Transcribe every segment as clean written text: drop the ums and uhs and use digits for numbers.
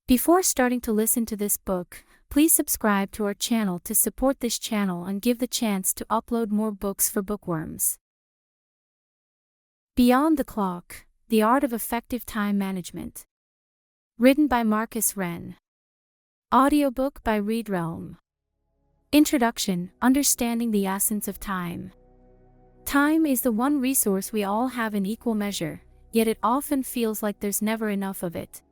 Before starting to listen to this book, please subscribe to our channel to support this channel and give the chance to upload more books for bookworms. Beyond the Clock: The Art of Effective Time Management. Written by Marcus Wren. Audiobook by ReadRealm. Introduction: Understanding the essence of time. Time is the one resource we all have in equal measure, yet it often feels like there's never enough of it.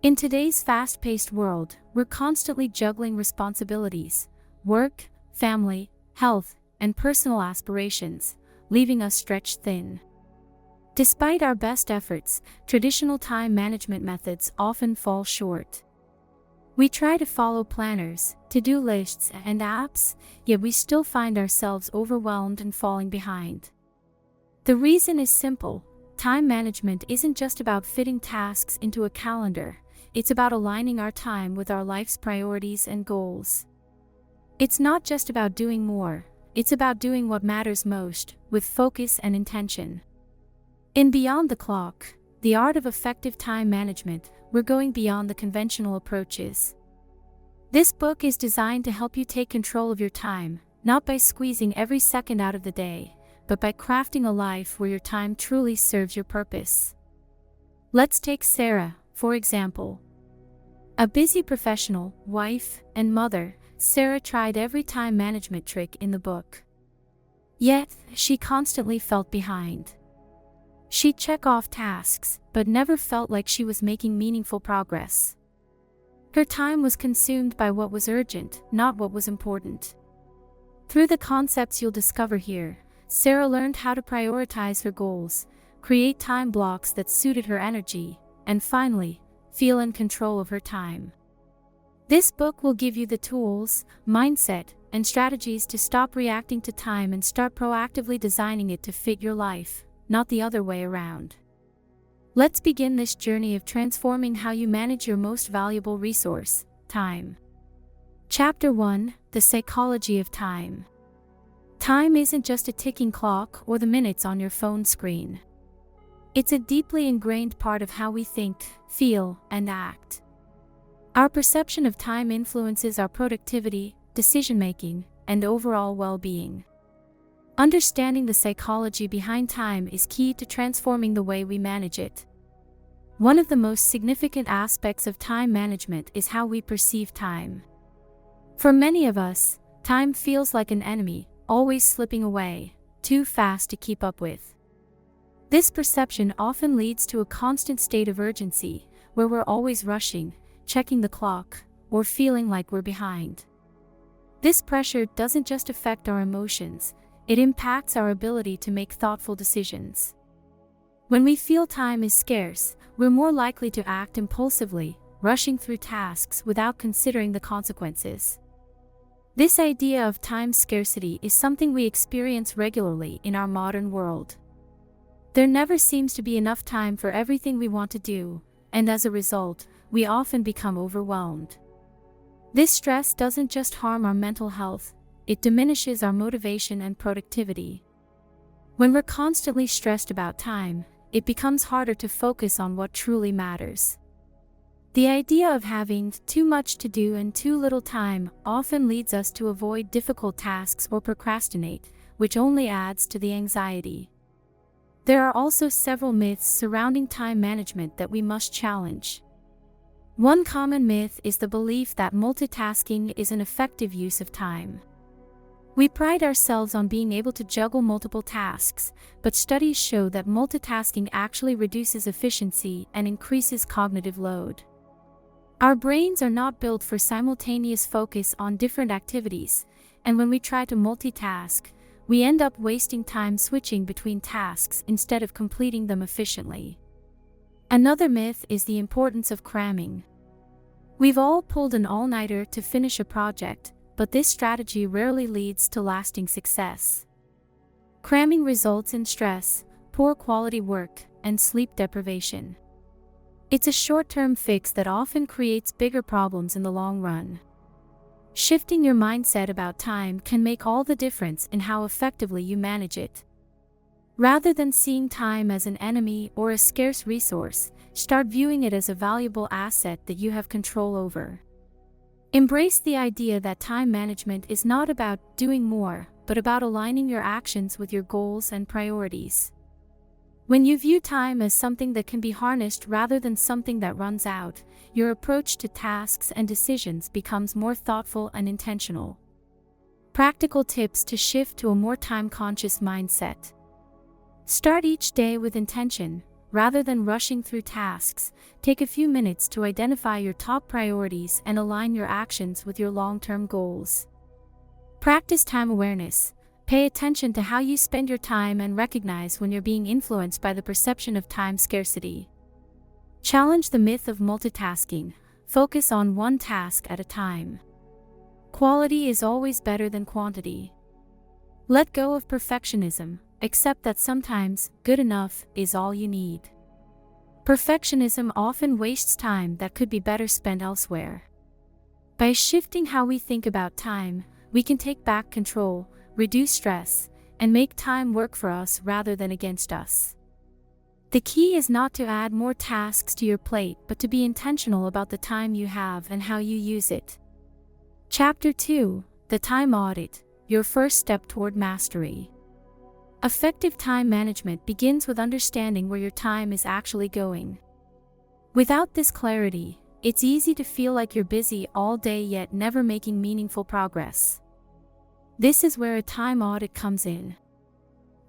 In today's fast-paced world, we're constantly juggling responsibilities, work, family, health, and personal aspirations, leaving us stretched thin. Despite our best efforts, traditional time management methods often fall short. We try to follow planners, to-do lists, and apps, yet we still find ourselves overwhelmed and falling behind. The reason is simple: time management isn't just about fitting tasks into a calendar. It's about aligning our time with our life's priorities and goals. It's not just about doing more, it's about doing what matters most, with focus and intention. In Beyond the Clock: The Art of Effective Time Management, we're going beyond the conventional approaches. This book is designed to help you take control of your time, not by squeezing every second out of the day, but by crafting a life where your time truly serves your purpose. Let's take Sarah, for example. A busy professional, wife, and mother, Sarah tried every time management trick in the book. Yet, she constantly felt behind. She'd check off tasks, but never felt like she was making meaningful progress. Her time was consumed by what was urgent, not what was important. Through the concepts you'll discover here, Sarah learned how to prioritize her goals, create time blocks that suited her energy, and finally, feel in control of her time. This book will give you the tools, mindset, and strategies to stop reacting to time and start proactively designing it to fit your life, not the other way around. Let's begin this journey of transforming how you manage your most valuable resource, time. Chapter 1: The Psychology of Time. Time isn't just a ticking clock or the minutes on your phone screen. It's a deeply ingrained part of how we think, feel, and act. Our perception of time influences our productivity, decision-making, and overall well-being. Understanding the psychology behind time is key to transforming the way we manage it. One of the most significant aspects of time management is how we perceive time. For many of us, time feels like an enemy, always slipping away, too fast to keep up with. This perception often leads to a constant state of urgency, where we're always rushing, checking the clock, or feeling like we're behind. This pressure doesn't just affect our emotions, it impacts our ability to make thoughtful decisions. When we feel time is scarce, we're more likely to act impulsively, rushing through tasks without considering the consequences. This idea of time scarcity is something we experience regularly in our modern world. There never seems to be enough time for everything we want to do, and as a result, we often become overwhelmed. This stress doesn't just harm our mental health, it diminishes our motivation and productivity. When we're constantly stressed about time, it becomes harder to focus on what truly matters. The idea of having too much to do and too little time often leads us to avoid difficult tasks or procrastinate, which only adds to the anxiety. There are also several myths surrounding time management that we must challenge. One common myth is the belief that multitasking is an effective use of time. We pride ourselves on being able to juggle multiple tasks, but studies show that multitasking actually reduces efficiency and increases cognitive load. Our brains are not built for simultaneous focus on different activities, and when we try to multitask, we end up wasting time switching between tasks instead of completing them efficiently. Another myth is the importance of cramming. We've all pulled an all-nighter to finish a project, but this strategy rarely leads to lasting success. Cramming results in stress, poor quality work, and sleep deprivation. It's a short-term fix that often creates bigger problems in the long run. Shifting your mindset about time can make all the difference in how effectively you manage it. Rather than seeing time as an enemy or a scarce resource, start viewing it as a valuable asset that you have control over. Embrace the idea that time management is not about doing more, but about aligning your actions with your goals and priorities. When you view time as something that can be harnessed rather than something that runs out, your approach to tasks and decisions becomes more thoughtful and intentional. Practical tips to shift to a more time-conscious mindset. Start each day with intention. Rather than rushing through tasks, take a few minutes to identify your top priorities and align your actions with your long-term goals. Practice time awareness. Pay attention to how you spend your time and recognize when you're being influenced by the perception of time scarcity. Challenge the myth of multitasking. Focus on one task at a time. Quality is always better than quantity. Let go of perfectionism. Accept that sometimes good enough is all you need. Perfectionism often wastes time that could be better spent elsewhere. By shifting how we think about time, we can take back control, reduce stress, and make time work for us rather than against us. The key is not to add more tasks to your plate, but to be intentional about the time you have and how you use it. Chapter 2: The Time Audit, Your First Step Toward Mastery. Effective time management begins with understanding where your time is actually going. Without this clarity, it's easy to feel like you're busy all day yet never making meaningful progress. This is where a time audit comes in.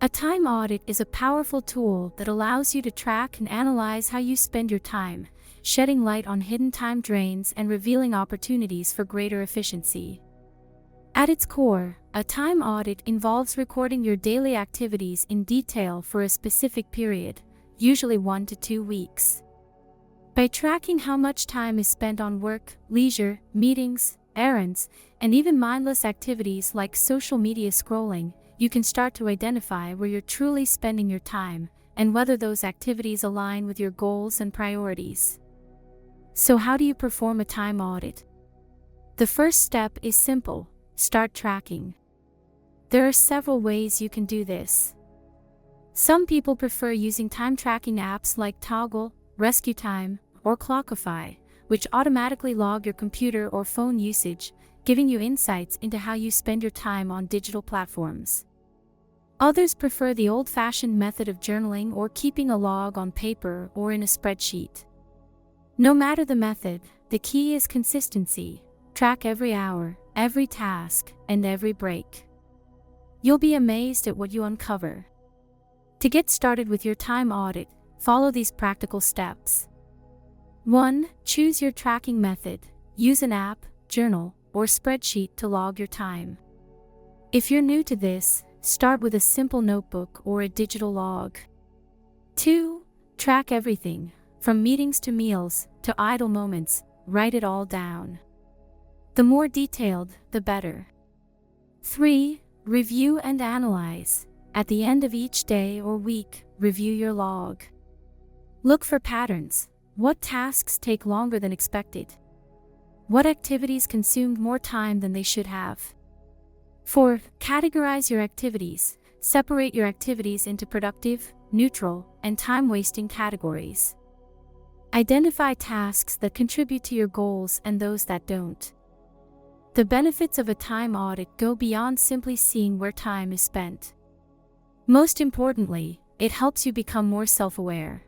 A time audit is a powerful tool that allows you to track and analyze how you spend your time, shedding light on hidden time drains and revealing opportunities for greater efficiency. At its core, a time audit involves recording your daily activities in detail for a specific period, usually 1 to 2 weeks. By tracking how much time is spent on work, leisure, meetings, errands, and even mindless activities like social media scrolling, you can start to identify where you're truly spending your time and whether those activities align with your goals and priorities. So how do you perform a time audit? The first step is simple. Start tracking. There are several ways you can do this. Some people prefer using time tracking apps like Toggle, Rescue Time, or Clockify, which automatically log your computer or phone usage, giving you insights into how you spend your time on digital platforms. Others prefer the old-fashioned method of journaling or keeping a log on paper or in a spreadsheet. No matter the method, the key is consistency. Track every hour, every task, and every break. You'll be amazed at what you uncover. To get started with your time audit, follow these practical steps. 1. Choose your tracking method. Use an app, journal, or spreadsheet to log your time. If you're new to this, start with a simple notebook or a digital log. 2. Track everything, from meetings to meals to idle moments. Write it all down. The more detailed, the better. 3. Review and analyze. At the end of each day or week, review your log. Look for patterns. What tasks take longer than expected? What activities consumed more time than they should have? 4. Categorize your activities. Separate your activities into productive, neutral, and time-wasting categories. Identify tasks that contribute to your goals and those that don't. The benefits of a time audit go beyond simply seeing where time is spent. Most importantly, it helps you become more self-aware.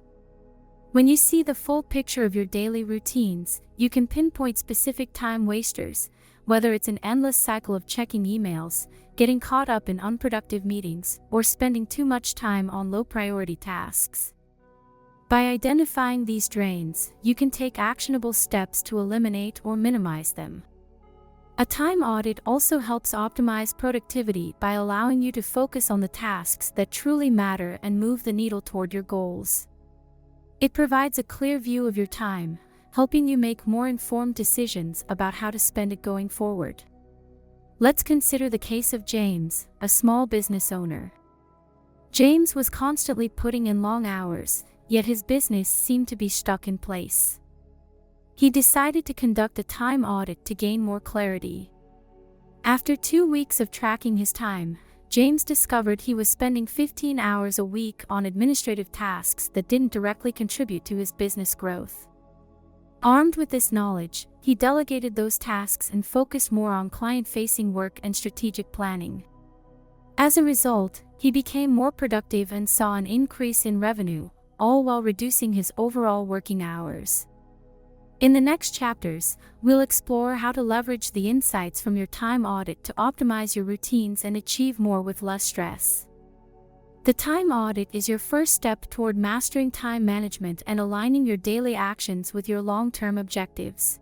When you see the full picture of your daily routines, you can pinpoint specific time wasters, whether it's an endless cycle of checking emails, getting caught up in unproductive meetings, or spending too much time on low-priority tasks. By identifying these drains, you can take actionable steps to eliminate or minimize them. A time audit also helps optimize productivity by allowing you to focus on the tasks that truly matter and move the needle toward your goals. It provides a clear view of your time, helping you make more informed decisions about how to spend it going forward. Let's consider the case of James, a small business owner. James was constantly putting in long hours, yet his business seemed to be stuck in place. He decided to conduct a time audit to gain more clarity. After 2 weeks of tracking his time, James discovered he was spending 15 hours a week on administrative tasks that didn't directly contribute to his business growth. Armed with this knowledge, he delegated those tasks and focused more on client-facing work and strategic planning. As a result, he became more productive and saw an increase in revenue, all while reducing his overall working hours. In the next chapters, we'll explore how to leverage the insights from your time audit to optimize your routines and achieve more with less stress. The time audit is your first step toward mastering time management and aligning your daily actions with your long-term objectives.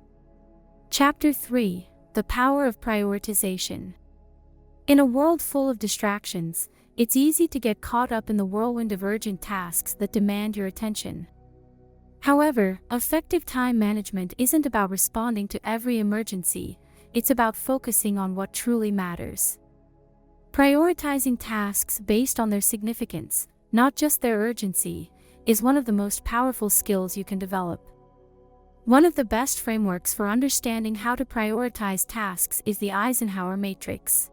Chapter 3: The Power of Prioritization. In a world full of distractions, it's easy to get caught up in the whirlwind of urgent tasks that demand your attention. However, effective time management isn't about responding to every emergency, it's about focusing on what truly matters. Prioritizing tasks based on their significance, not just their urgency, is one of the most powerful skills you can develop. One of the best frameworks for understanding how to prioritize tasks is the Eisenhower Matrix.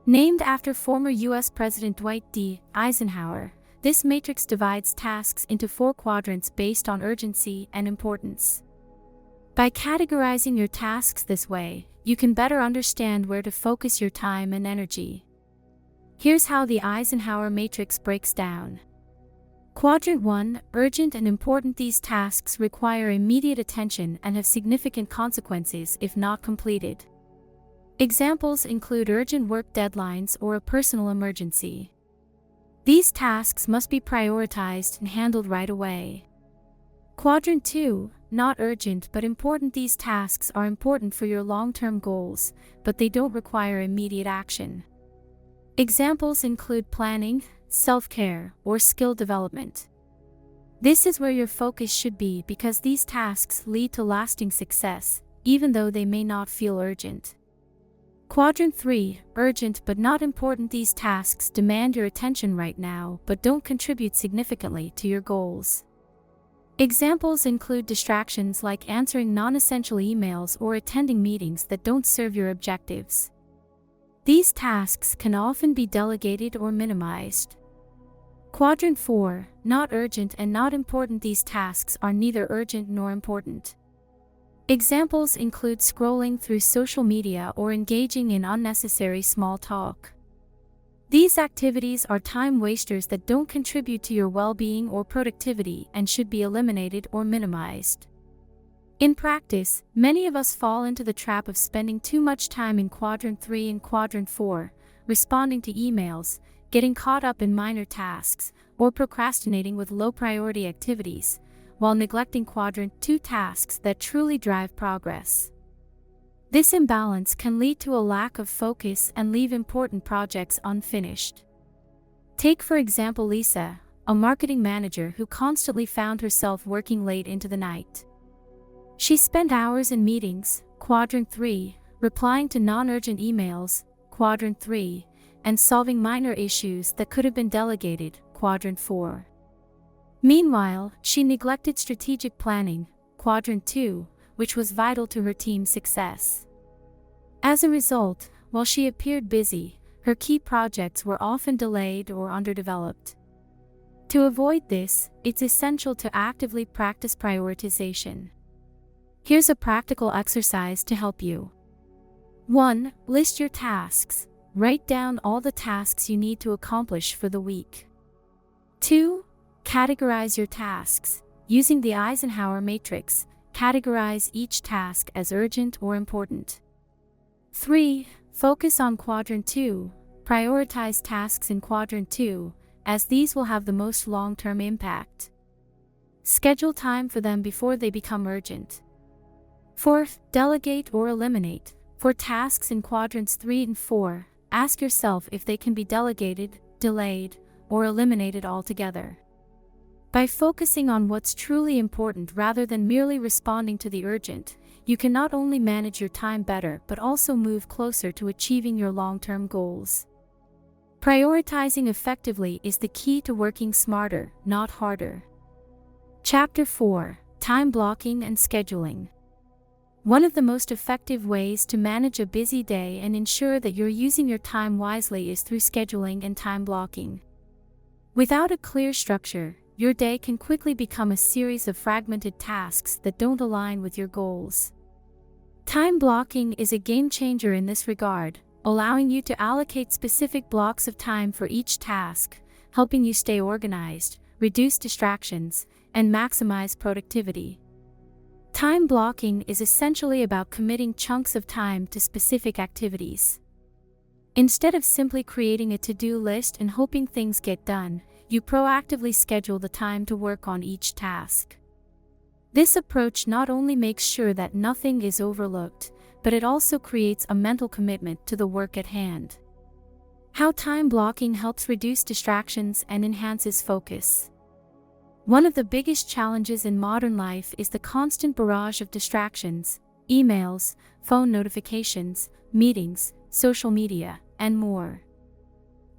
Named after former U.S. President Dwight D. Eisenhower, this matrix divides tasks into 4 quadrants based on urgency and importance. By categorizing your tasks this way, you can better understand where to focus your time and energy. Here's how the Eisenhower Matrix breaks down. Quadrant 1: Urgent and important. These tasks require immediate attention and have significant consequences if not completed. Examples include urgent work deadlines or a personal emergency. These tasks must be prioritized and handled right away. Quadrant 2: Not urgent but important. These tasks are important for your long-term goals, but they don't require immediate action. Examples include planning, self-care, or skill development. This is where your focus should be because these tasks lead to lasting success, even though they may not feel urgent. Quadrant 3: Urgent but not important. These tasks demand your attention right now but don't contribute significantly to your goals. Examples include distractions like answering non-essential emails or attending meetings that don't serve your objectives. These tasks can often be delegated or minimized. Quadrant 4: Not urgent and not important. These tasks are neither urgent nor important. Examples include scrolling through social media or engaging in unnecessary small talk. These activities are time wasters that don't contribute to your well-being or productivity and should be eliminated or minimized. In practice, many of us fall into the trap of spending too much time in Quadrant 3 and Quadrant 4, responding to emails, getting caught up in minor tasks, or procrastinating with low-priority activities, while neglecting Quadrant 2 tasks that truly drive progress. This imbalance can lead to a lack of focus and leave important projects unfinished. Take for example Lisa, a marketing manager who constantly found herself working late into the night. She spent hours in meetings, Quadrant 3, replying to non-urgent emails, Quadrant 3, and solving minor issues that could have been delegated, Quadrant 4. Meanwhile, she neglected strategic planning, Quadrant 2, which was vital to her team's success. As a result, while she appeared busy, her key projects were often delayed or underdeveloped. To avoid this, it's essential to actively practice prioritization. Here's a practical exercise to help you. 1. List your tasks. Write down all the tasks you need to accomplish for the week. 2. Categorize your tasks. Using the Eisenhower Matrix, categorize each task as urgent or important. 3. Focus on Quadrant 2. Prioritize tasks in Quadrant 2, as these will have the most long-term impact. Schedule time for them before they become urgent. 4. Delegate or eliminate. For tasks in Quadrants 3 and 4, ask yourself if they can be delegated, delayed, or eliminated altogether. By focusing on what's truly important rather than merely responding to the urgent, you can not only manage your time better but also move closer to achieving your long-term goals. Prioritizing effectively is the key to working smarter, not harder. Chapter 4: Time Blocking and Scheduling. One of the most effective ways to manage a busy day and ensure that you're using your time wisely is through scheduling and time blocking. Without a clear structure, your day can quickly become a series of fragmented tasks that don't align with your goals. Time blocking is a game changer in this regard, allowing you to allocate specific blocks of time for each task, helping you stay organized, reduce distractions, and maximize productivity. Time blocking is essentially about committing chunks of time to specific activities. Instead of simply creating a to-do list and hoping things get done, you proactively schedule the time to work on each task. This approach not only makes sure that nothing is overlooked, but it also creates a mental commitment to the work at hand. How time blocking helps reduce distractions and enhances focus. One of the biggest challenges in modern life is the constant barrage of distractions, emails, phone notifications, meetings, social media, and more.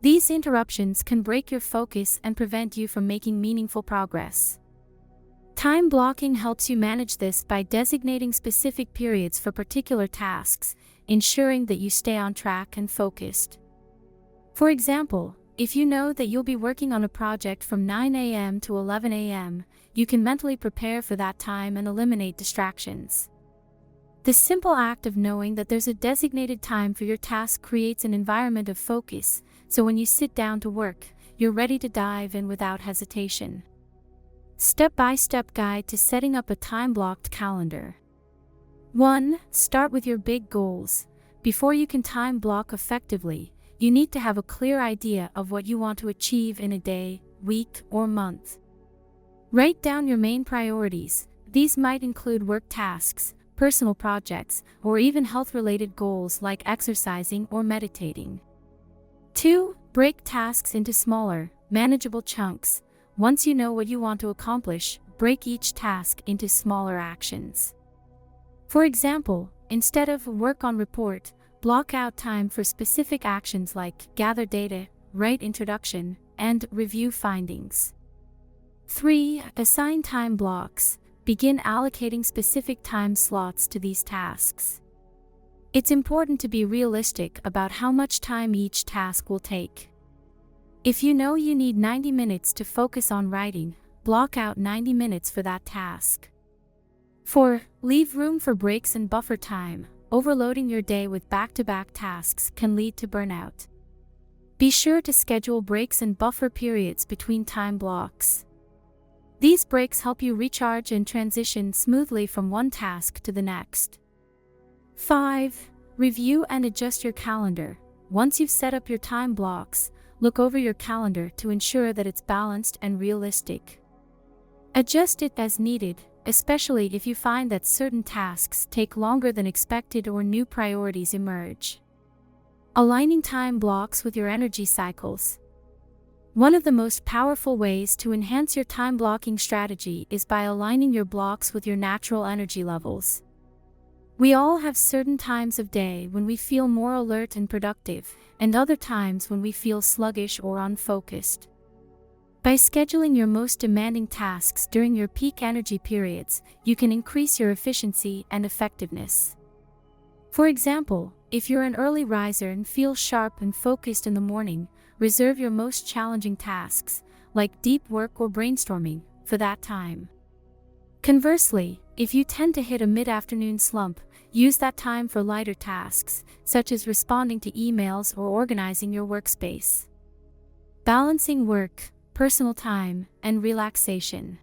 These interruptions can break your focus and prevent you from making meaningful progress. Time blocking helps you manage this by designating specific periods for particular tasks, ensuring that you stay on track and focused. For example, if you know that you'll be working on a project from 9 a.m. to 11 a.m., you can mentally prepare for that time and eliminate distractions. The simple act of knowing that there's a designated time for your task creates an environment of focus, so when you sit down to work, you're ready to dive in without hesitation. Step-by-step guide to setting up a time-blocked calendar. 1. Start with your big goals. Before you can time block effectively, you need to have a clear idea of what you want to achieve in a day, week, or month. Write down your main priorities. These might include work tasks, personal projects, or even health-related goals like exercising or meditating. 2. Break tasks into smaller, manageable chunks. Once you know what you want to accomplish, break each task into smaller actions. For example, instead of work on report, block out time for specific actions like gather data, write introduction, and review findings. 3. Assign time blocks. Begin allocating specific time slots to these tasks. It's important to be realistic about how much time each task will take. If you know you need 90 minutes to focus on writing, block out 90 minutes for that task. 4. Leave room for breaks and buffer time. Overloading your day with back-to-back tasks can lead to burnout. Be sure to schedule breaks and buffer periods between time blocks. These breaks help you recharge and transition smoothly from one task to the next. 5. Review and adjust your calendar. Once you've set up your time blocks, look over your calendar to ensure that it's balanced and realistic. Adjust it as needed, especially if you find that certain tasks take longer than expected or new priorities emerge. Aligning time blocks with your energy cycles. One of the most powerful ways to enhance your time blocking strategy is by aligning your blocks with your natural energy levels. We all have certain times of day when we feel more alert and productive, and other times when we feel sluggish or unfocused. By scheduling your most demanding tasks during your peak energy periods, you can increase your efficiency and effectiveness. For example, if you're an early riser and feel sharp and focused in the morning, reserve your most challenging tasks, like deep work or brainstorming, for that time. Conversely, if you tend to hit a mid-afternoon slump, use that time for lighter tasks, such as responding to emails or organizing your workspace. Balancing work, personal time, and relaxation.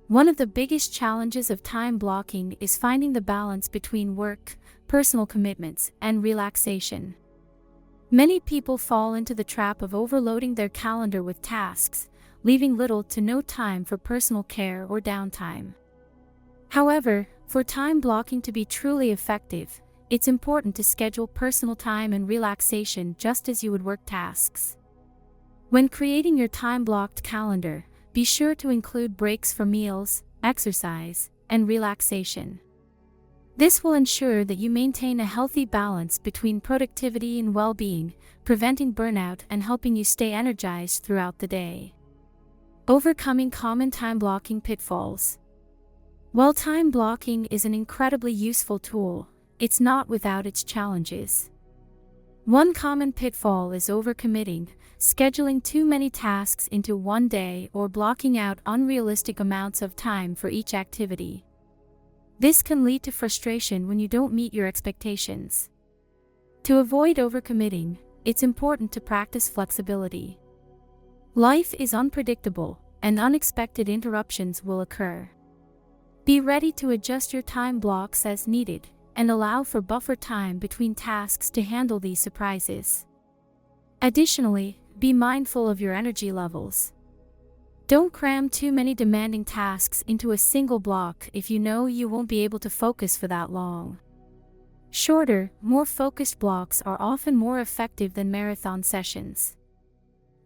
One of the biggest challenges of time blocking is finding the balance between work, personal commitments, and relaxation. Many people fall into the trap of overloading their calendar with tasks, leaving little to no time for personal care or downtime. However, for time blocking to be truly effective, it's important to schedule personal time and relaxation just as you would work tasks. When creating your time-blocked calendar, be sure to include breaks for meals, exercise, and relaxation. This will ensure that you maintain a healthy balance between productivity and well-being, preventing burnout and helping you stay energized throughout the day. Overcoming common time-blocking pitfalls. While time blocking is an incredibly useful tool, it's not without its challenges. One common pitfall is overcommitting, scheduling too many tasks into one day or blocking out unrealistic amounts of time for each activity. This can lead to frustration when you don't meet your expectations. To avoid overcommitting, it's important to practice flexibility. Life is unpredictable, and unexpected interruptions will occur. Be ready to adjust your time blocks as needed, and allow for buffer time between tasks to handle these surprises. Additionally, be mindful of your energy levels. Don't cram too many demanding tasks into a single block if you know you won't be able to focus for that long. Shorter, more focused blocks are often more effective than marathon sessions.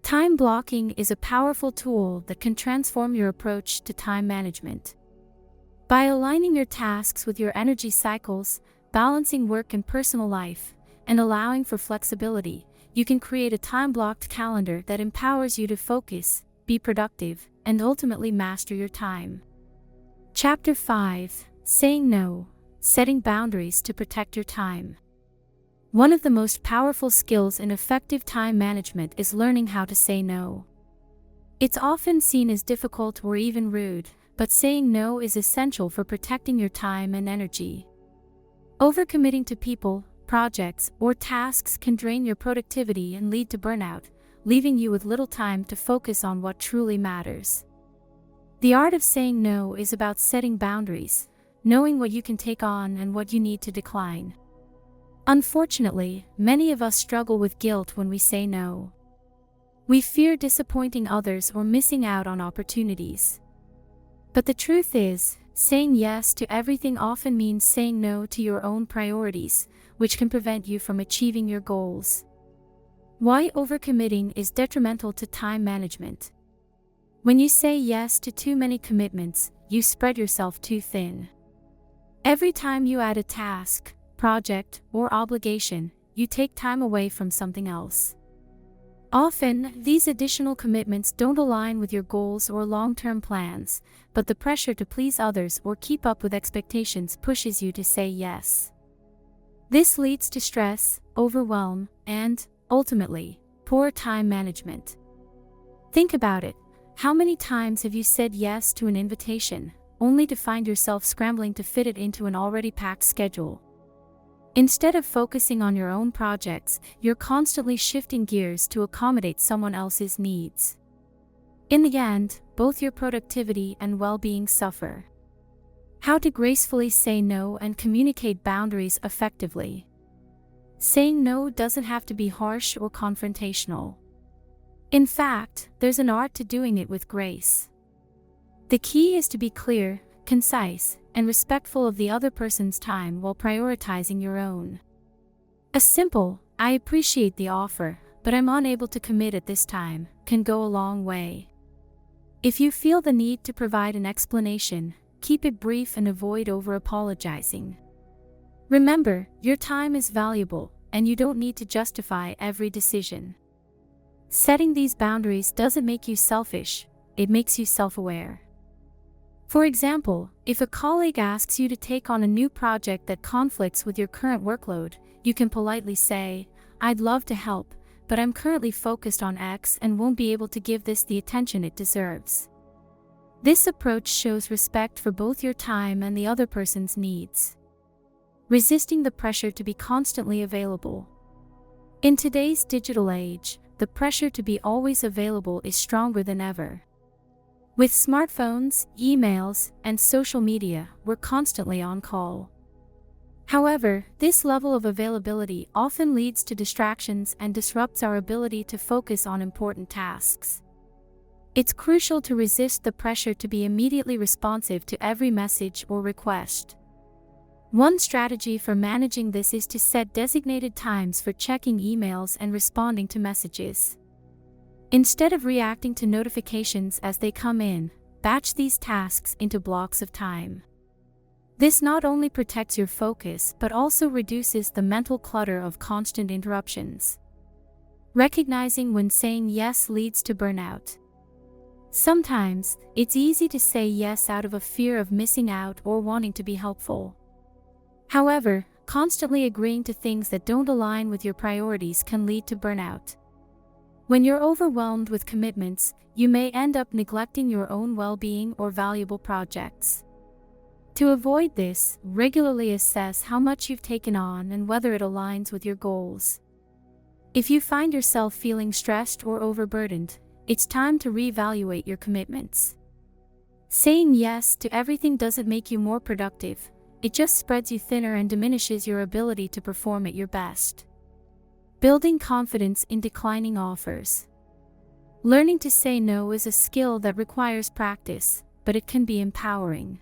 Time blocking is a powerful tool that can transform your approach to time management. By aligning your tasks with your energy cycles, balancing work and personal life, and allowing for flexibility, you can create a time-blocked calendar that empowers you to focus, be productive, and ultimately master your time. Chapter 5: Saying No, Setting Boundaries to Protect Your Time. One of the most powerful skills in effective time management is learning how to say no. It's often seen as difficult or even rude, but saying no is essential for protecting your time and energy. Overcommitting to people, projects, or tasks can drain your productivity and lead to burnout, leaving you with little time to focus on what truly matters. The art of saying no is about setting boundaries, knowing what you can take on and what you need to decline. Unfortunately, many of us struggle with guilt when we say no. We fear disappointing others or missing out on opportunities. But the truth is, saying yes to everything often means saying no to your own priorities, which can prevent you from achieving your goals. Why overcommitting is detrimental to time management. When you say yes to too many commitments, you spread yourself too thin. Every time you add a task, project, or obligation, you take time away from something else. Often, these additional commitments don't align with your goals or long-term plans, but the pressure to please others or keep up with expectations pushes you to say yes. This leads to stress, overwhelm, and, ultimately, poor time management. Think about it. How many times have you said yes to an invitation, only to find yourself scrambling to fit it into an already packed schedule? Instead of focusing on your own projects, you're constantly shifting gears to accommodate someone else's needs. In the end, both your productivity and well-being suffer. How to gracefully say no and communicate boundaries effectively. Saying no doesn't have to be harsh or confrontational. In fact, there's an art to doing it with grace. The key is to be clear, concise, and respectful of the other person's time while prioritizing your own. A simple, "I appreciate the offer, but I'm unable to commit at this time," can go a long way. If you feel the need to provide an explanation, keep it brief and avoid over-apologizing. Remember, your time is valuable, and you don't need to justify every decision. Setting these boundaries doesn't make you selfish, it makes you self-aware. For example, if a colleague asks you to take on a new project that conflicts with your current workload, you can politely say, "I'd love to help, but I'm currently focused on X and won't be able to give this the attention it deserves." This approach shows respect for both your time and the other person's needs. Resisting the pressure to be constantly available. In today's digital age, the pressure to be always available is stronger than ever. With smartphones, emails, and social media, we're constantly on call. However, this level of availability often leads to distractions and disrupts our ability to focus on important tasks. It's crucial to resist the pressure to be immediately responsive to every message or request. One strategy for managing this is to set designated times for checking emails and responding to messages. Instead of reacting to notifications as they come in, batch these tasks into blocks of time. This not only protects your focus but also reduces the mental clutter of constant interruptions. Recognizing when saying yes leads to burnout. Sometimes, it's easy to say yes out of a fear of missing out or wanting to be helpful. However, constantly agreeing to things that don't align with your priorities can lead to burnout. When you're overwhelmed with commitments, you may end up neglecting your own well-being or valuable projects. To avoid this, regularly assess how much you've taken on and whether it aligns with your goals. If you find yourself feeling stressed or overburdened, it's time to reevaluate your commitments. Saying yes to everything doesn't make you more productive, it just spreads you thinner and diminishes your ability to perform at your best. Building confidence in declining offers. Learning to say no is a skill that requires practice, but it can be empowering.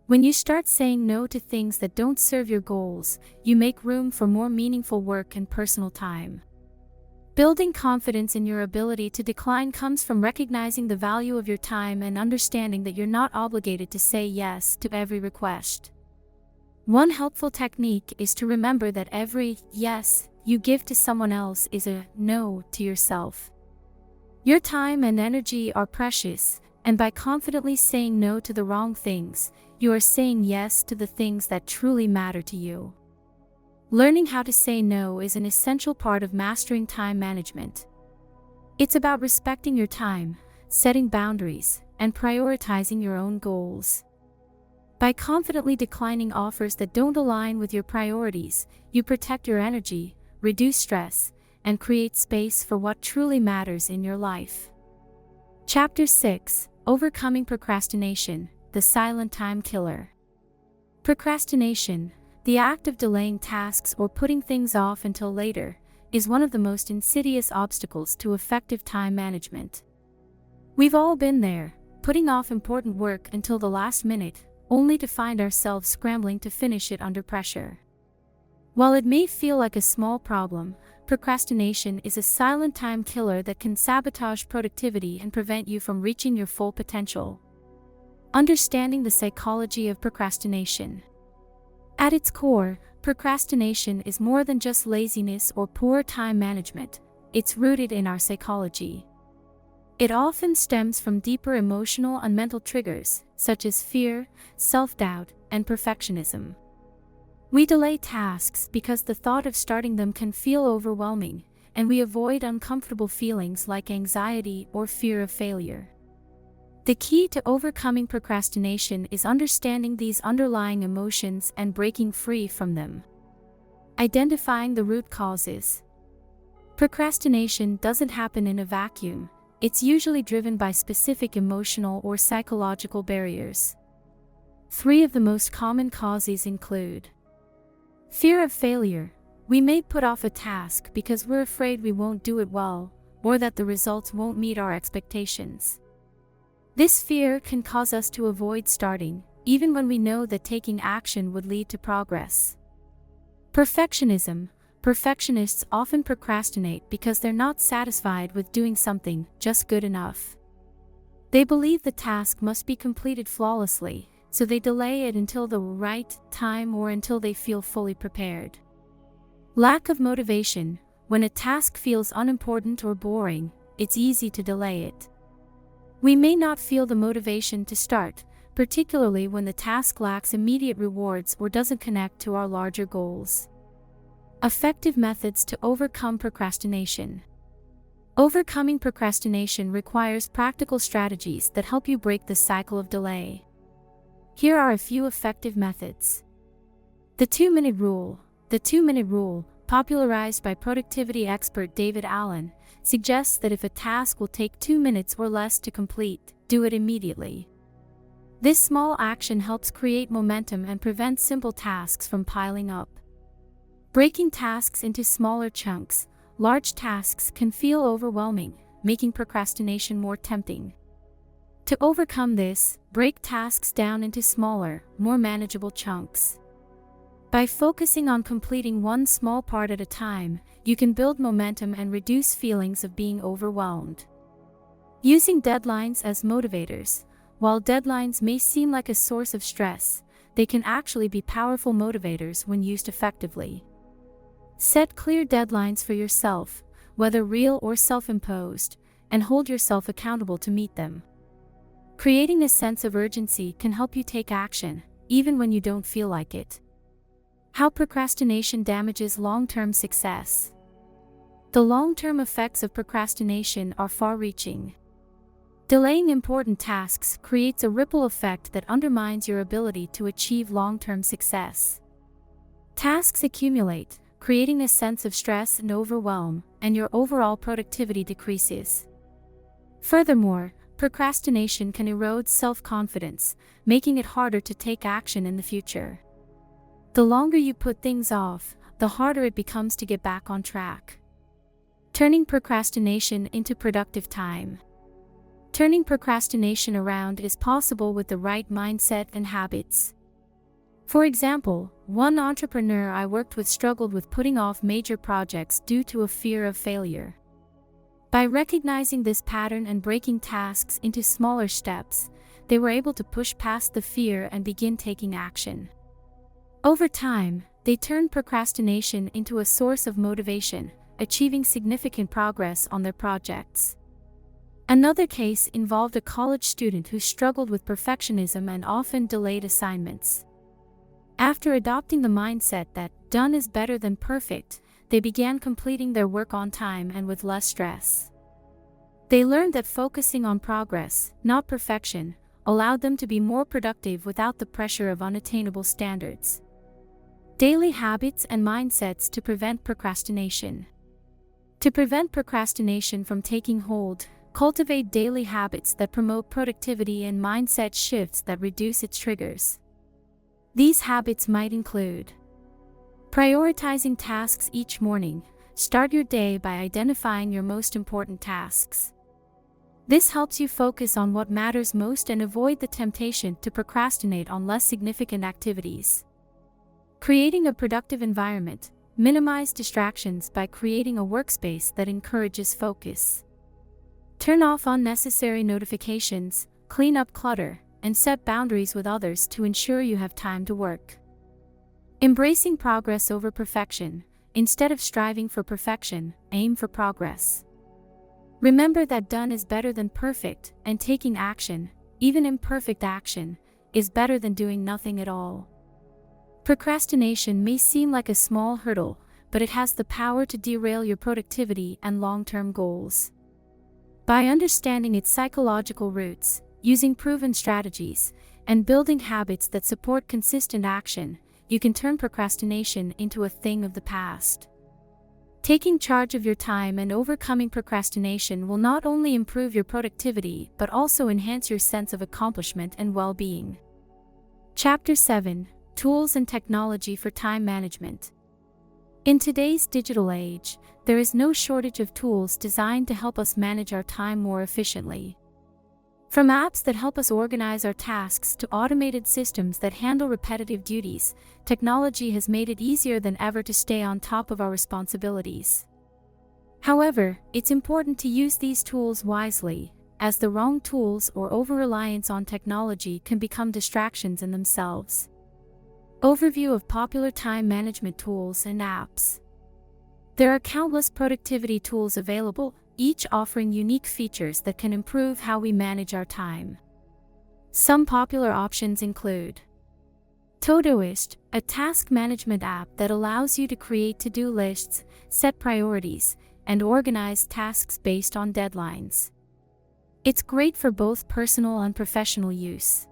When you start saying no to things that don't serve your goals, you make room for more meaningful work and personal time. Building confidence in your ability to decline comes from recognizing the value of your time and understanding that you're not obligated to say yes to every request. One helpful technique is to remember that every yes you give to someone else is a no to yourself. Your time and energy are precious, and by confidently saying no to the wrong things, you are saying yes to the things that truly matter to you. Learning how to say no is an essential part of mastering time management. It's about respecting your time, setting boundaries, and prioritizing your own goals. By confidently declining offers that don't align with your priorities, you protect your energy, reduce stress, and create space for what truly matters in your life. Chapter 6: Overcoming Procrastination, the Silent Time Killer. Procrastination, the act of delaying tasks or putting things off until later, is one of the most insidious obstacles to effective time management. We've all been there, putting off important work until the last minute, only to find ourselves scrambling to finish it under pressure. While it may feel like a small problem, procrastination is a silent time killer that can sabotage productivity and prevent you from reaching your full potential. Understanding the psychology of procrastination. At its core, procrastination is more than just laziness or poor time management. It's rooted in our psychology. It often stems from deeper emotional and mental triggers, such as fear, self-doubt, and perfectionism. We delay tasks because the thought of starting them can feel overwhelming, and we avoid uncomfortable feelings like anxiety or fear of failure. The key to overcoming procrastination is understanding these underlying emotions and breaking free from them. Identifying the root causes. Procrastination doesn't happen in a vacuum. It's usually driven by specific emotional or psychological barriers. 3 of the most common causes include: fear of failure. We may put off a task because we're afraid we won't do it well, or that the results won't meet our expectations. This fear can cause us to avoid starting, even when we know that taking action would lead to progress. Perfectionism. Perfectionists often procrastinate because they're not satisfied with doing something just good enough. They believe the task must be completed flawlessly, so they delay it until the right time or until they feel fully prepared. Lack of motivation. When a task feels unimportant or boring, it's easy to delay it. We may not feel the motivation to start, particularly when the task lacks immediate rewards or doesn't connect to our larger goals. Effective methods to overcome procrastination. Overcoming procrastination requires practical strategies that help you break the cycle of delay. Here are a few effective methods. The 2-minute rule. The 2-minute rule, popularized by productivity expert David Allen, suggests that if a task will take 2 minutes or less to complete, do it immediately. This small action helps create momentum and prevent simple tasks from piling up. Breaking tasks into smaller chunks. Large tasks can feel overwhelming, making procrastination more tempting. To overcome this, break tasks down into smaller, more manageable chunks. By focusing on completing one small part at a time, you can build momentum and reduce feelings of being overwhelmed. Using deadlines as motivators. While deadlines may seem like a source of stress, they can actually be powerful motivators when used effectively. Set clear deadlines for yourself, whether real or self-imposed, and hold yourself accountable to meet them. Creating a sense of urgency can help you take action, even when you don't feel like it. How procrastination damages long-term success. The long-term effects of procrastination are far-reaching. Delaying important tasks creates a ripple effect that undermines your ability to achieve long-term success. Tasks accumulate, creating a sense of stress and overwhelm, and your overall productivity decreases. Furthermore, procrastination can erode self-confidence, making it harder to take action in the future. The longer you put things off, the harder it becomes to get back on track. Turning procrastination into productive time. Turning procrastination around is possible with the right mindset and habits. For example, one entrepreneur I worked with struggled with putting off major projects due to a fear of failure. By recognizing this pattern and breaking tasks into smaller steps, they were able to push past the fear and begin taking action. Over time, they turned procrastination into a source of motivation, achieving significant progress on their projects. Another case involved a college student who struggled with perfectionism and often delayed assignments. After adopting the mindset that done is better than perfect, they began completing their work on time and with less stress. They learned that focusing on progress, not perfection, allowed them to be more productive without the pressure of unattainable standards. Daily habits and mindsets to prevent procrastination. To prevent procrastination from taking hold, cultivate daily habits that promote productivity and mindset shifts that reduce its triggers. These habits might include prioritizing tasks each morning. Start your day by identifying your most important tasks. This helps you focus on what matters most and avoid the temptation to procrastinate on less significant activities. Creating a productive environment. Minimize distractions by creating a workspace that encourages focus. Turn off unnecessary notifications, clean up clutter, and set boundaries with others to ensure you have time to work. Embracing progress over perfection. Instead of striving for perfection, aim for progress. Remember that done is better than perfect, and taking action, even imperfect action, is better than doing nothing at all. Procrastination may seem like a small hurdle, but it has the power to derail your productivity and long-term goals. By understanding its psychological roots, using proven strategies, and building habits that support consistent action, you can turn procrastination into a thing of the past. Taking charge of your time and overcoming procrastination will not only improve your productivity but also enhance your sense of accomplishment and well-being. Chapter 7. Tools and Technology for Time Management. In today's digital age, there is no shortage of tools designed to help us manage our time more efficiently. From apps that help us organize our tasks to automated systems that handle repetitive duties, technology has made it easier than ever to stay on top of our responsibilities. However, it's important to use these tools wisely, as the wrong tools or over-reliance on technology can become distractions in themselves. Overview of popular time management tools and apps. There are countless productivity tools available, each offering unique features that can improve how we manage our time. Some popular options include Todoist, a task management app that allows you to create to-do lists, set priorities, and organize tasks based on deadlines. It's great for both personal and professional use.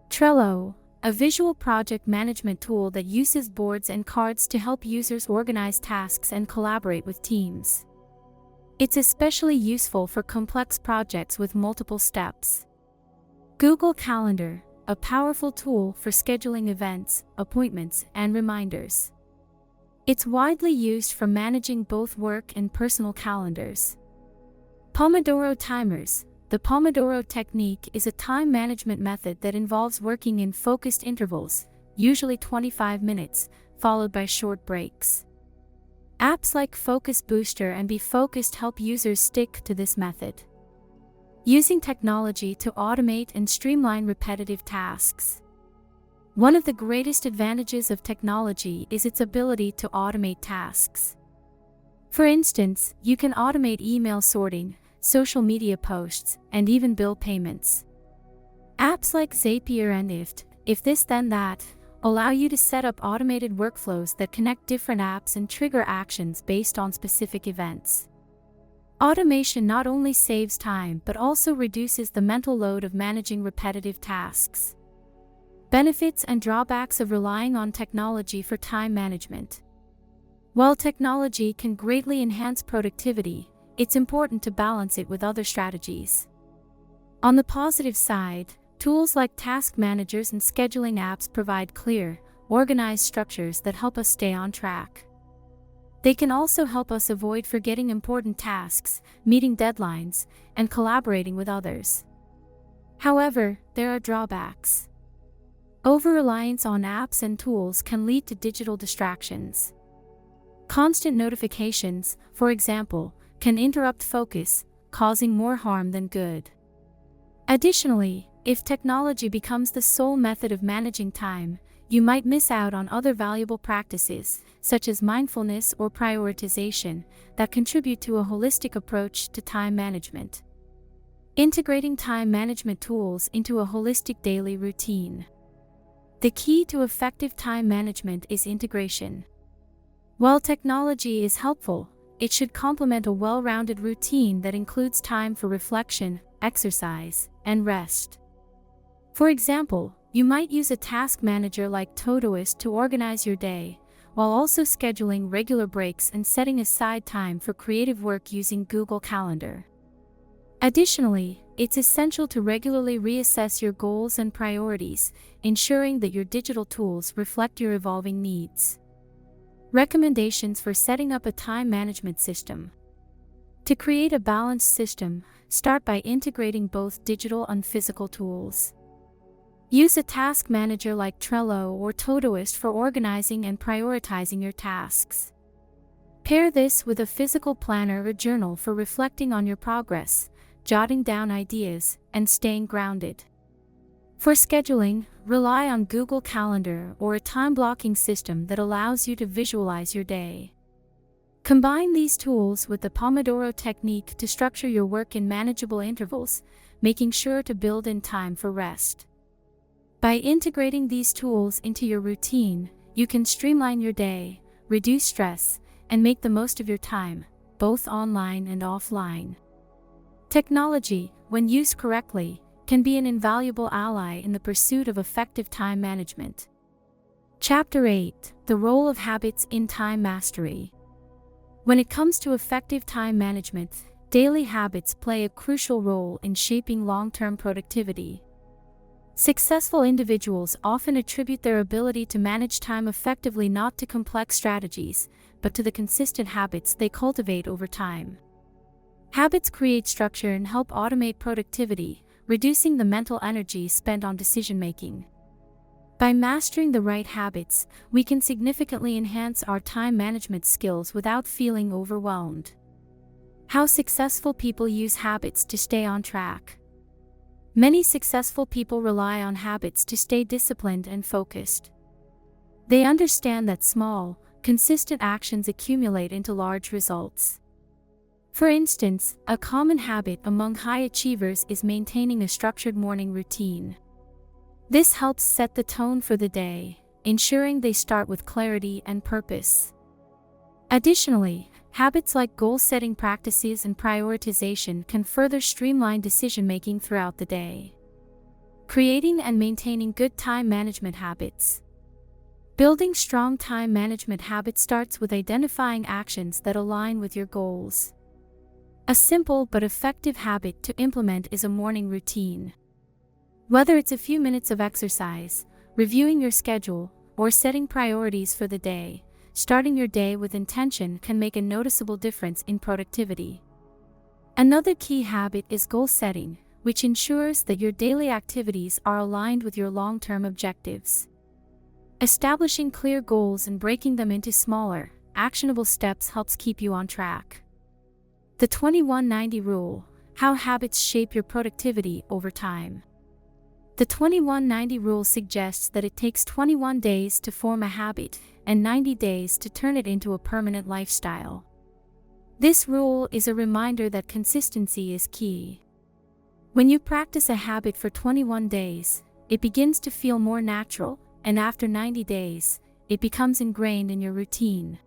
Trello, a visual project management tool that uses boards and cards to help users organize tasks and collaborate with teams. It's especially useful for complex projects with multiple steps. Google Calendar, a powerful tool for scheduling events, appointments, and reminders. It's widely used for managing both work and personal calendars. Pomodoro timers. The Pomodoro technique is a time management method that involves working in focused intervals, usually 25 minutes, followed by short breaks. Apps like Focus Booster and Be Focused help users stick to this method. Using technology to automate and streamline repetitive tasks. One of the greatest advantages of technology is its ability to automate tasks. For instance, you can automate email sorting, social media posts, and even bill payments. Apps like Zapier and If This Then That, allow you to set up automated workflows that connect different apps and trigger actions based on specific events. Automation not only saves time but also reduces the mental load of managing repetitive tasks. Benefits and drawbacks of relying on technology for time management. While technology can greatly enhance productivity, it's important to balance it with other strategies. On the positive side, tools like task managers and scheduling apps provide clear, organized structures that help us stay on track. They can also help us avoid forgetting important tasks, meeting deadlines, and collaborating with others. However, there are drawbacks. Over-reliance on apps and tools can lead to digital distractions. Constant notifications, for example, can interrupt focus, causing more harm than good. Additionally, if technology becomes the sole method of managing time, you might miss out on other valuable practices, such as mindfulness or prioritization, that contribute to a holistic approach to time management. Integrating time management tools into a holistic daily routine. The key to effective time management is integration. While technology is helpful, it should complement a well-rounded routine that includes time for reflection, exercise, and rest. For example, you might use a task manager like Todoist to organize your day, while also scheduling regular breaks and setting aside time for creative work using Google Calendar. Additionally, it's essential to regularly reassess your goals and priorities, ensuring that your digital tools reflect your evolving needs. Recommendations for setting up a time management system. To create a balanced system, start by integrating both digital and physical tools. Use a task manager like Trello or Todoist for organizing and prioritizing your tasks. Pair this with a physical planner or journal for reflecting on your progress, jotting down ideas, and staying grounded. For scheduling, rely on Google Calendar or a time-blocking system that allows you to visualize your day. Combine these tools with the Pomodoro technique to structure your work in manageable intervals, making sure to build in time for rest. By integrating these tools into your routine, you can streamline your day, reduce stress, and make the most of your time, both online and offline. Technology, when used correctly, can be an invaluable ally in the pursuit of effective time management. Chapter 8: The Role of Habits in Time Mastery. When it comes to effective time management, daily habits play a crucial role in shaping long-term productivity. Successful individuals often attribute their ability to manage time effectively not to complex strategies, but to the consistent habits they cultivate over time. Habits create structure and help automate productivity, reducing the mental energy spent on decision-making. By mastering the right habits, we can significantly enhance our time management skills without feeling overwhelmed. How successful people use habits to stay on track. Many successful people rely on habits to stay disciplined and focused. They understand that small, consistent actions accumulate into large results. For instance, a common habit among high achievers is maintaining a structured morning routine. This helps set the tone for the day, ensuring they start with clarity and purpose. Additionally, habits like goal-setting practices and prioritization can further streamline decision-making throughout the day. Creating and maintaining good time management habits. Building strong time management habits starts with identifying actions that align with your goals. A simple but effective habit to implement is a morning routine. Whether it's a few minutes of exercise, reviewing your schedule, or setting priorities for the day, starting your day with intention can make a noticeable difference in productivity. Another key habit is goal setting, which ensures that your daily activities are aligned with your long-term objectives. Establishing clear goals and breaking them into smaller, actionable steps helps keep you on track. The 21-90 rule: how habits shape your productivity over time. The 21-90 rule suggests that it takes 21 days to form a habit and 90 days to turn it into a permanent lifestyle. This rule is a reminder that consistency is key. When you practice a habit for 21 days, it begins to feel more natural, and after 90 days, it becomes ingrained in your routine.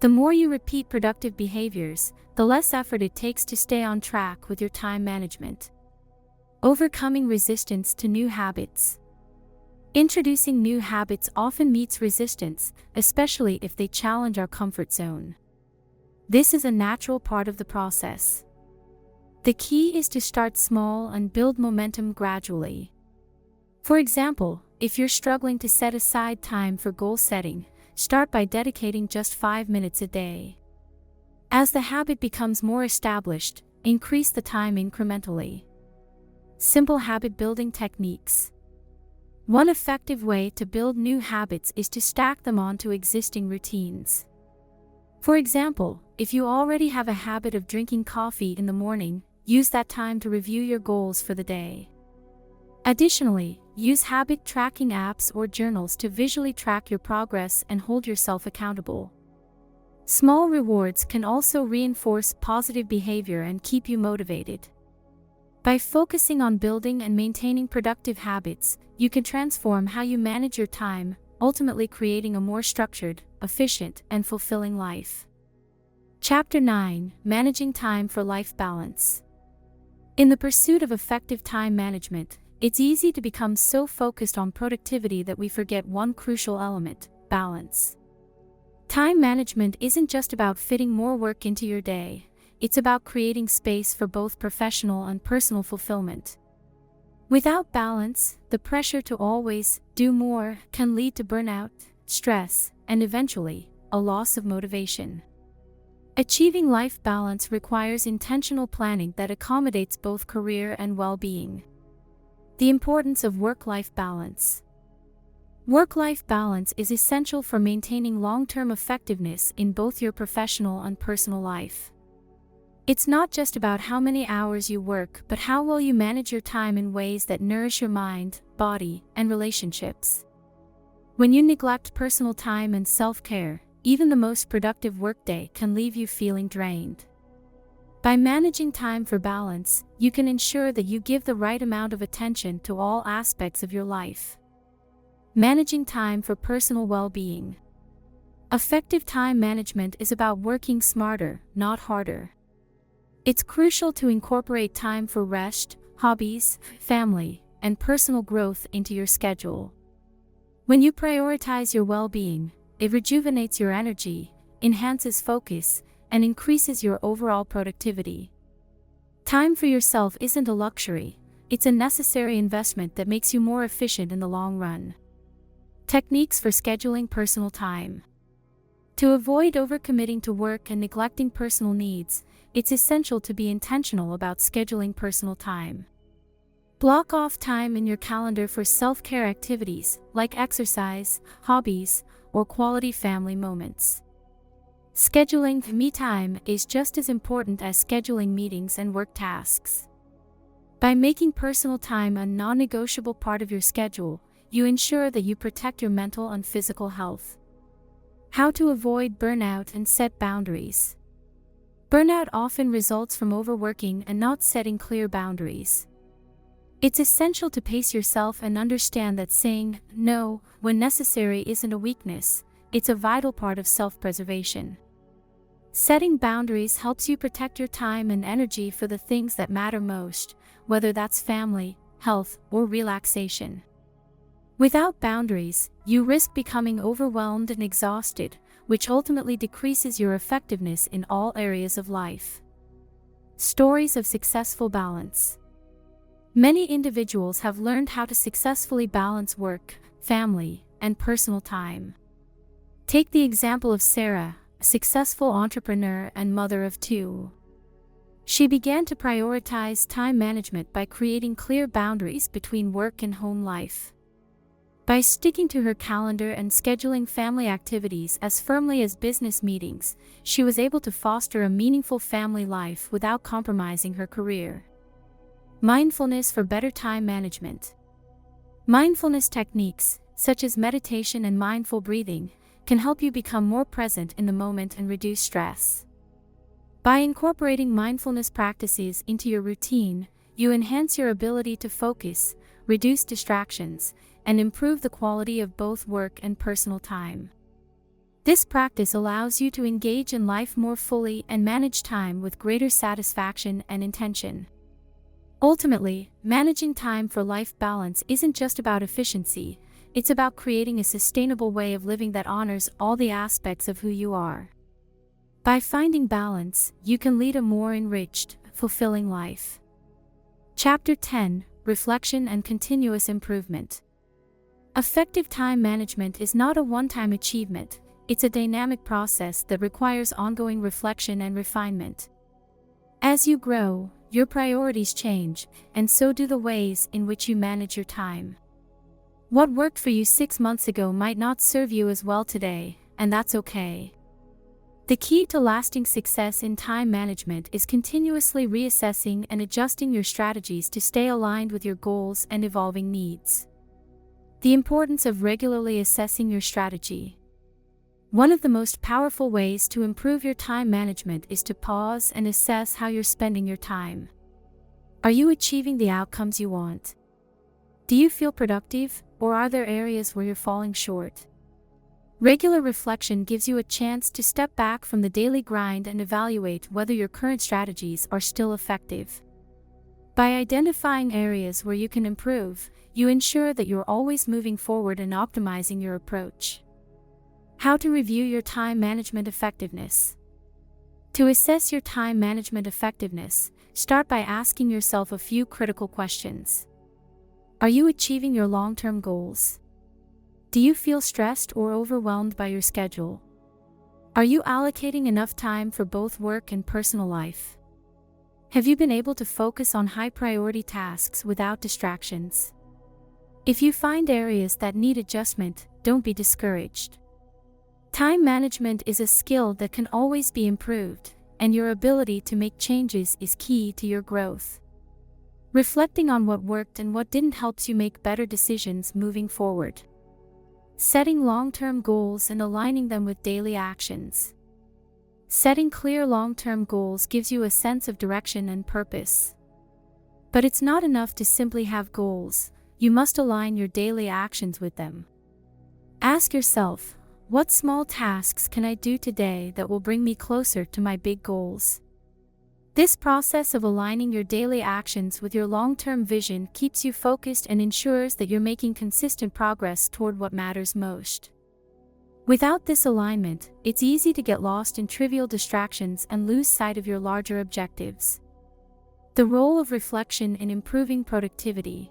The more you repeat productive behaviors, the less effort it takes to stay on track with your time management. Overcoming resistance to new habits. Introducing new habits often meets resistance, especially if they challenge our comfort zone. This is a natural part of the process. The key is to start small and build momentum gradually. For example, if you're struggling to set aside time for goal setting, start by dedicating just 5 minutes a day. As the habit becomes more established, increase the time incrementally. Simple habit building techniques. One effective way to build new habits is to stack them onto existing routines. For example, if you already have a habit of drinking coffee in the morning, use that time to review your goals for the day. Additionally, use habit tracking apps or journals to visually track your progress and hold yourself accountable. Small rewards can also reinforce positive behavior and keep you motivated. By focusing on building and maintaining productive habits, you can transform how you manage your time, ultimately creating a more structured, efficient, and fulfilling life. Chapter 9: Managing Time for Life Balance. In the pursuit of effective time management, it's easy to become so focused on productivity that we forget one crucial element: balance. Time management isn't just about fitting more work into your day, it's about creating space for both professional and personal fulfillment. Without balance, the pressure to always do more can lead to burnout, stress, and eventually, a loss of motivation. Achieving life balance requires intentional planning that accommodates both career and well-being. The importance of work-life balance. Work-life balance is essential for maintaining long-term effectiveness in both your professional and personal life. It's not just about how many hours you work, but how well you manage your time in ways that nourish your mind, body, and relationships. When you neglect personal time and self-care, even the most productive workday can leave you feeling drained. By managing time for balance, you can ensure that you give the right amount of attention to all aspects of your life. Managing time for personal well-being. Effective time management is about working smarter, not harder. It's crucial to incorporate time for rest, hobbies, family, and personal growth into your schedule. When you prioritize your well-being, it rejuvenates your energy, enhances focus, and increases your overall productivity. Time for yourself isn't a luxury, it's a necessary investment that makes you more efficient in the long run. Techniques for scheduling personal time. To avoid overcommitting to work and neglecting personal needs, it's essential to be intentional about scheduling personal time. Block off time in your calendar for self-care activities like exercise, hobbies, or quality family moments. Scheduling me time is just as important as scheduling meetings and work tasks. By making personal time a non-negotiable part of your schedule, you ensure that you protect your mental and physical health. How to avoid burnout and set boundaries. Burnout often results from overworking and not setting clear boundaries. It's essential to pace yourself and understand that saying no when necessary isn't a weakness, it's a vital part of self-preservation. Setting boundaries helps you protect your time and energy for the things that matter most, whether that's family, health, or relaxation. Without boundaries, you risk becoming overwhelmed and exhausted, which ultimately decreases your effectiveness in all areas of life. Stories of successful balance. Many individuals have learned how to successfully balance work, family, and personal time. Take the example of Sarah, a successful entrepreneur and mother of 2. She began to prioritize time management by creating clear boundaries between work and home life. By sticking to her calendar and scheduling family activities as firmly as business meetings, she was able to foster a meaningful family life without compromising her career. Mindfulness for better time management. Mindfulness techniques, such as meditation and mindful breathing, can help you become more present in the moment and reduce stress. By incorporating mindfulness practices into your routine, you enhance your ability to focus, reduce distractions, and improve the quality of both work and personal time. This practice allows you to engage in life more fully and manage time with greater satisfaction and intention. Ultimately, managing time for life balance isn't just about efficiency, it's about creating a sustainable way of living that honors all the aspects of who you are. By finding balance, you can lead a more enriched, fulfilling life. Chapter 10: Reflection and Continuous Improvement. Effective time management is not a one-time achievement, it's a dynamic process that requires ongoing reflection and refinement. As you grow, your priorities change, and so do the ways in which you manage your time. What worked for you 6 months ago might not serve you as well today, and that's okay. The key to lasting success in time management is continuously reassessing and adjusting your strategies to stay aligned with your goals and evolving needs. The importance of regularly assessing your strategy. One of the most powerful ways to improve your time management is to pause and assess how you're spending your time. Are you achieving the outcomes you want? Do you feel productive, or are there areas where you're falling short? Regular reflection gives you a chance to step back from the daily grind and evaluate whether your current strategies are still effective. By identifying areas where you can improve, you ensure that you're always moving forward and optimizing your approach. How to review your time management effectiveness. To assess your time management effectiveness, start by asking yourself a few critical questions. Are you achieving your long-term goals? Do you feel stressed or overwhelmed by your schedule? Are you allocating enough time for both work and personal life? Have you been able to focus on high-priority tasks without distractions? If you find areas that need adjustment, don't be discouraged. Time management is a skill that can always be improved, and your ability to make changes is key to your growth. Reflecting on what worked and what didn't helps you make better decisions moving forward. Setting long-term goals and aligning them with daily actions. Setting clear long-term goals gives you a sense of direction and purpose. But it's not enough to simply have goals, you must align your daily actions with them. Ask yourself, what small tasks can I do today that will bring me closer to my big goals? This process of aligning your daily actions with your long-term vision keeps you focused and ensures that you're making consistent progress toward what matters most. Without this alignment, it's easy to get lost in trivial distractions and lose sight of your larger objectives. The role of reflection in improving productivity.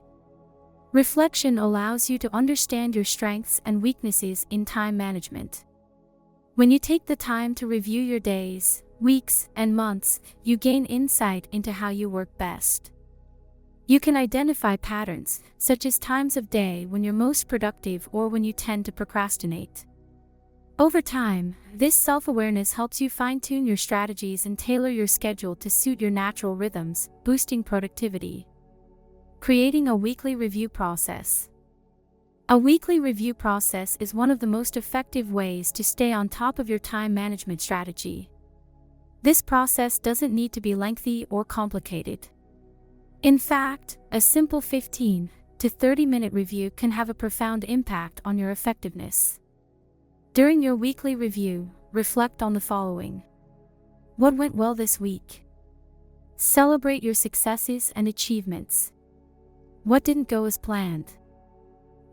Reflection allows you to understand your strengths and weaknesses in time management. When you take the time to review your days, weeks, and months, you gain insight into how you work best. You can identify patterns, such as times of day when you're most productive or when you tend to procrastinate. Over time, this self-awareness helps you fine-tune your strategies and tailor your schedule to suit your natural rhythms, boosting productivity. Creating a weekly review process. A weekly review process is one of the most effective ways to stay on top of your time management strategy. This process doesn't need to be lengthy or complicated. In fact, a simple 15 to 30-minute review can have a profound impact on your effectiveness. During your weekly review, reflect on the following. What went well this week? Celebrate your successes and achievements. What didn't go as planned?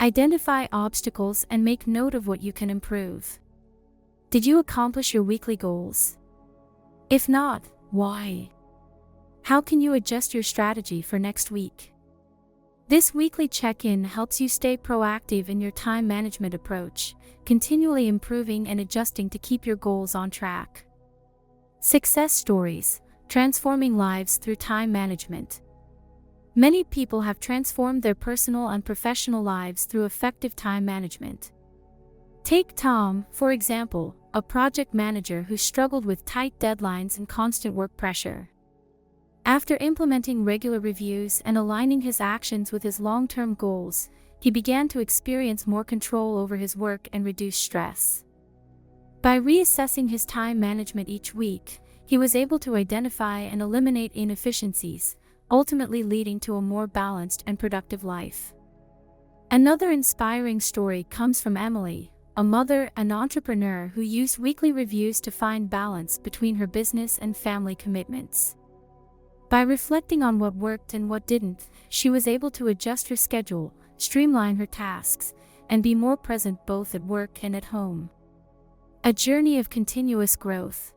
Identify obstacles and make note of what you can improve. Did you accomplish your weekly goals? If not, why? How can you adjust your strategy for next week? This weekly check-in helps you stay proactive in your time management approach, continually improving and adjusting to keep your goals on track. Success stories, transforming lives through time management. Many people have transformed their personal and professional lives through effective time management. Take Tom, for example, a project manager who struggled with tight deadlines and constant work pressure. After implementing regular reviews and aligning his actions with his long-term goals, he began to experience more control over his work and reduce stress. By reassessing his time management each week, he was able to identify and eliminate inefficiencies, ultimately leading to a more balanced and productive life. Another inspiring story comes from Emily, a mother and entrepreneur who used weekly reviews to find balance between her business and family commitments. By reflecting on what worked and what didn't, she was able to adjust her schedule, streamline her tasks, and be more present both at work and at home. A journey of continuous growth.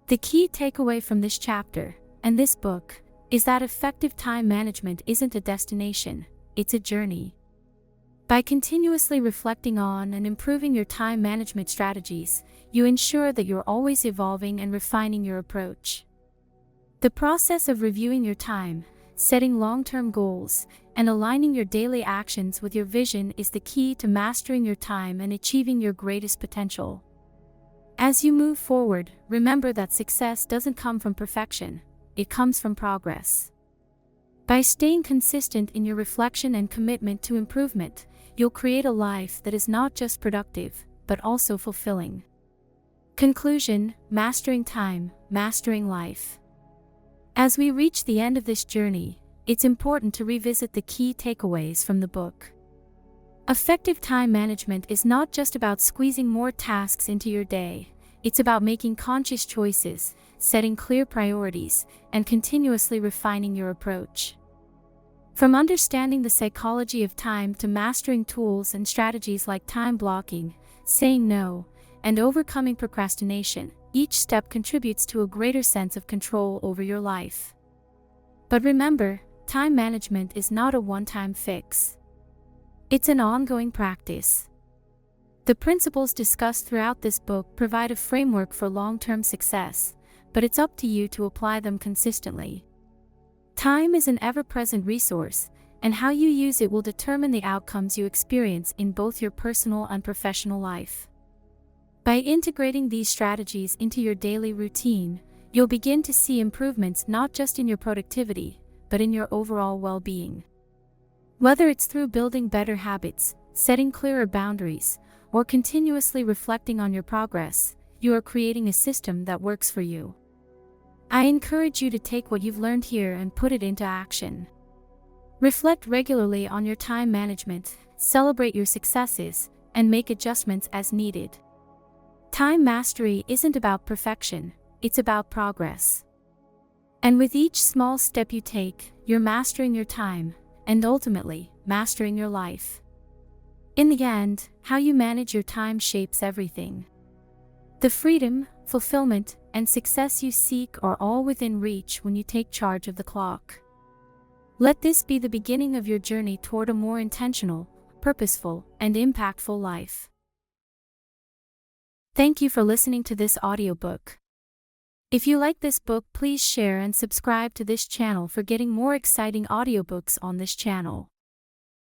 The key takeaway from this chapter, and this book, is that effective time management isn't a destination, it's a journey. By continuously reflecting on and improving your time management strategies, you ensure that you're always evolving and refining your approach. The process of reviewing your time, setting long-term goals, and aligning your daily actions with your vision is the key to mastering your time and achieving your greatest potential. As you move forward, remember that success doesn't come from perfection, it comes from progress. By staying consistent in your reflection and commitment to improvement, you'll create a life that is not just productive, but also fulfilling. Conclusion: mastering time, mastering life. As we reach the end of this journey, it's important to revisit the key takeaways from the book. Effective time management is not just about squeezing more tasks into your day, it's about making conscious choices, setting clear priorities, and continuously refining your approach. From understanding the psychology of time to mastering tools and strategies like time blocking, saying no, and overcoming procrastination, each step contributes to a greater sense of control over your life. But remember, time management is not a one-time fix. It's an ongoing practice. The principles discussed throughout this book provide a framework for long-term success, but it's up to you to apply them consistently. Time is an ever-present resource, and how you use it will determine the outcomes you experience in both your personal and professional life. By integrating these strategies into your daily routine, you'll begin to see improvements not just in your productivity, but in your overall well-being. Whether it's through building better habits, setting clearer boundaries, or continuously reflecting on your progress, you are creating a system that works for you. I encourage you to take what you've learned here and put it into action. Reflect regularly on your time management, celebrate your successes, and make adjustments as needed. Time mastery isn't about perfection, it's about progress. And with each small step you take, you're mastering your time, and ultimately, mastering your life. In the end, how you manage your time shapes everything. The freedom, fulfillment, and success you seek are all within reach when you take charge of the clock. Let this be the beginning of your journey toward a more intentional, purposeful, and impactful life. Thank you for listening to this audiobook. If you like this book, please share and subscribe to this channel for getting more exciting audiobooks on this channel.